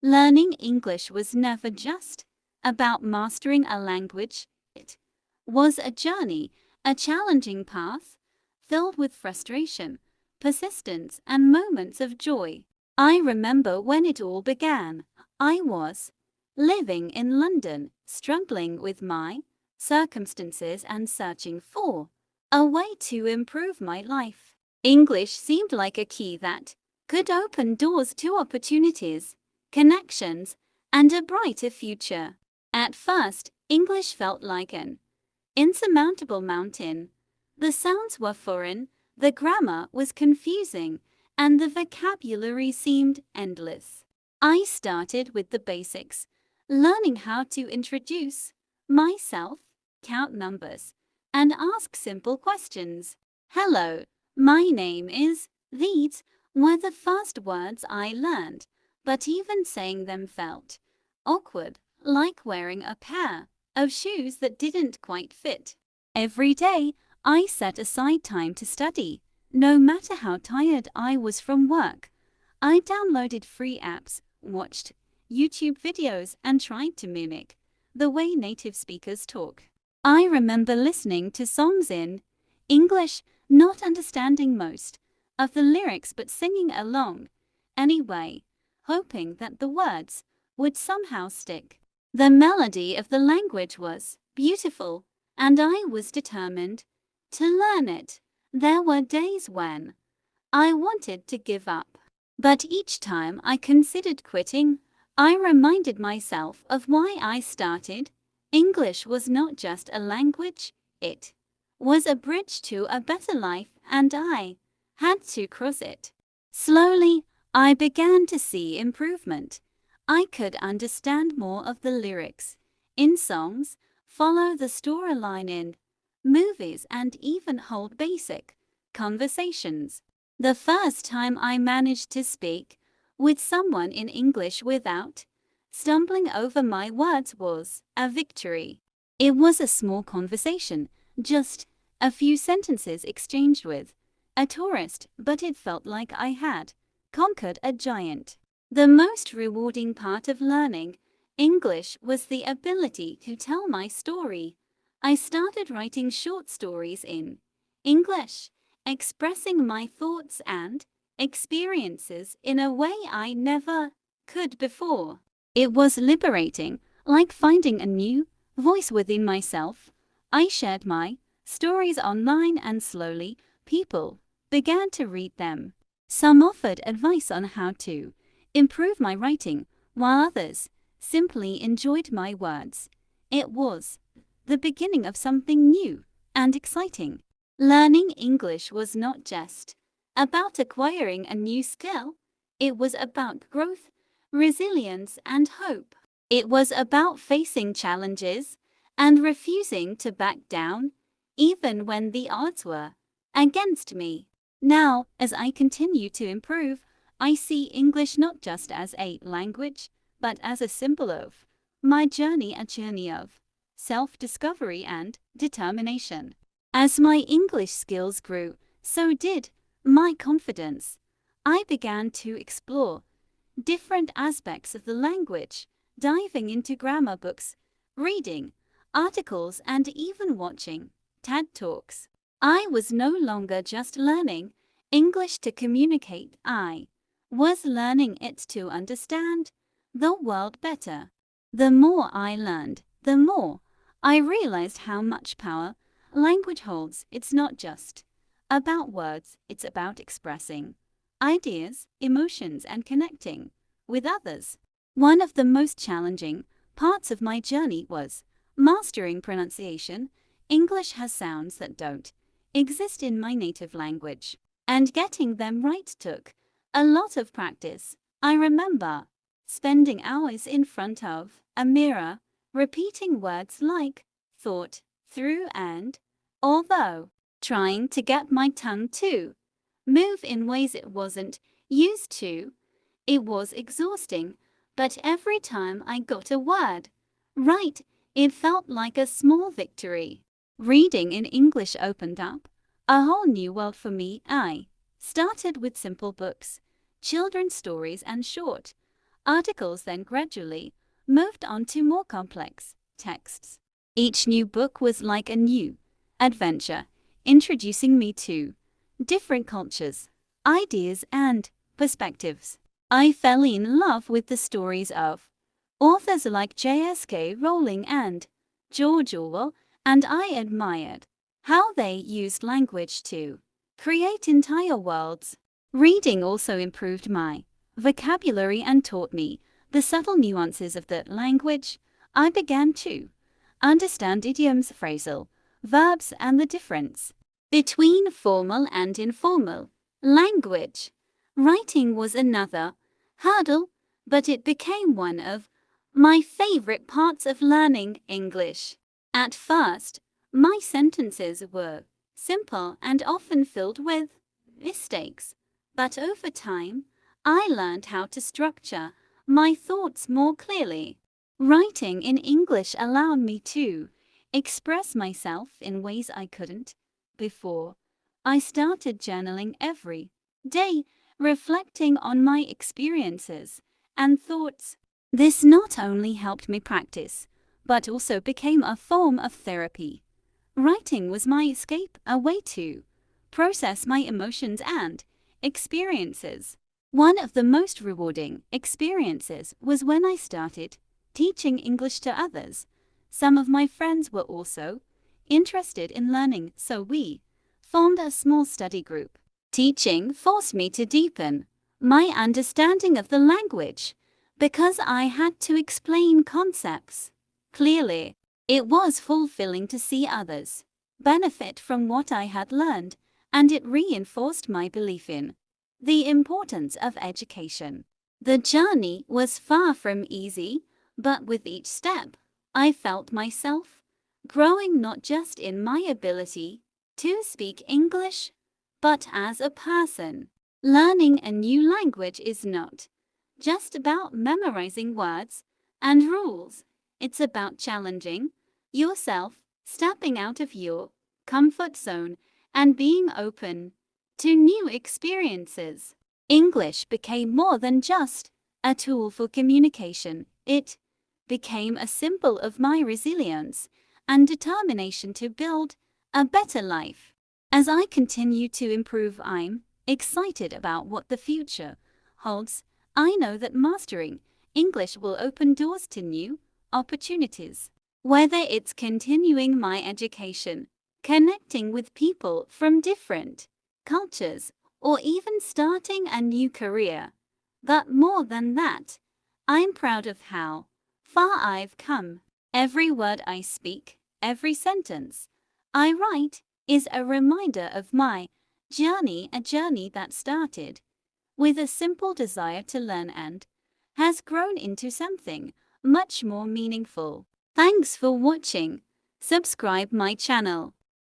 Learning English was never just about mastering a language. It was a journey, a challenging path, filled with frustration, persistence, and moments of joy. I remember when it all began. I was living in London, struggling with my circumstances and searching for a way to improve my life. English seemed like a key that could open doors to opportunities, connections, and a brighter future. At first, English felt like an insurmountable mountain. The sounds were foreign, the grammar was confusing, and the vocabulary seemed endless. I started with the basics, learning how to introduce myself, count numbers, and ask simple questions. Hello, my name is. These were the first words I learned, but even saying them felt awkward, like wearing a pair of shoes that didn't quite fit. Every day, I set aside time to study, no matter how tired I was from work. I downloaded free apps, watched YouTube videos, and tried to mimic the way native speakers talk. I remember listening to songs in English, not understanding most of the lyrics but singing along anyway, hoping that the words would somehow stick. The melody of the language was beautiful, and I was determined to learn it. There were days when I wanted to give up, but each time I considered quitting, I reminded myself of why I started. English was not just a language, it was a bridge to a better life, and I had to cross it. Slowly, I began to see improvement. I could understand more of the lyrics in songs, follow the storyline in movies, and even hold basic conversations. The first time I managed to speak with someone in English without stumbling over my words was a victory. It was a small conversation, just a few sentences exchanged with a tourist, but it felt like I had conquered a giant. The most rewarding part of learning English was the ability to tell my story. I started writing short stories in English, expressing my thoughts and experiences in a way I never could before. It was liberating, like finding a new voice within myself. I shared my stories online, and slowly, people began to read them. Some offered advice on how to improve my writing, while others simply enjoyed my words. It was the beginning of something new and exciting. Learning English was not just about acquiring a new skill, it was about growth, resilience, and hope. It was about facing challenges and refusing to back down, even when the odds were against me. Now, as I continue to improve, I see English not just as a language, but as a symbol of my journey, a journey of self-discovery and determination. As my English skills grew, so did my confidence. I began to explore different aspects of the language, diving into grammar books, reading articles, and even watching TED Talks. I was no longer just learning English to communicate, I was learning it to understand the world better. The more I learned, the more I realized how much power language holds. It's not just about words, it's about expressing ideas, emotions, and connecting with others. One of the most challenging parts of my journey was mastering pronunciation. English has sounds that don't exist in my native language, and getting them right took a lot of practice. I remember spending hours in front of a mirror, repeating words like thought, through, and although, trying to get my tongue to move in ways it wasn't used to. It was exhausting, but every time I got a word right, it felt like a small victory. Reading in English opened up a whole new world for me. I started with simple books, children's stories, and short articles, then gradually moved on to more complex texts. Each new book was like a new adventure, introducing me to different cultures, ideas, and perspectives. I fell in love with the stories of authors like J.S.K. Rowling and George Orwell, and I admired how they used language to create entire worlds. Reading also improved my vocabulary and taught me the subtle nuances of the language. I began to understand idioms, phrasal verbs, and the difference between formal and informal language. Writing was another hurdle, but it became one of my favorite parts of learning English. At first, my sentences were simple and often filled with mistakes, but over time, I learned how to structure my thoughts more clearly. Writing in English allowed me to express myself in ways I couldn't before. I started journaling every day, reflecting on my experiences and thoughts. This not only helped me practice, but also became a form of therapy. Writing was my escape, a way to process my emotions and experiences. One of the most rewarding experiences was when I started teaching English to others. Some of my friends were also interested in learning, so we formed a small study group. Teaching forced me to deepen my understanding of the language because I had to explain concepts clearly. It was fulfilling to see others benefit from what I had learned, and it reinforced my belief in the importance of education. The journey was far from easy, but with each step, I felt myself growing not just in my ability to speak English, but as a person. Learning a new language is not just about memorizing words and rules. It's about challenging yourself, stepping out of your comfort zone, and being open to new experiences. English became more than just a tool for communication. It became a symbol of my resilience and determination to build a better life. As I continue to improve, I'm excited about what the future holds. I know that mastering English will open doors to new opportunities. Whether it's continuing my education, connecting with people from different cultures, or even starting a new career. But more than that, I'm proud of how far I've come. Every word I speak, every sentence I write, is a reminder of my journey, a journey that started with a simple desire to learn and has grown into something much more meaningful. Thanks for watching. Subscribe my channel.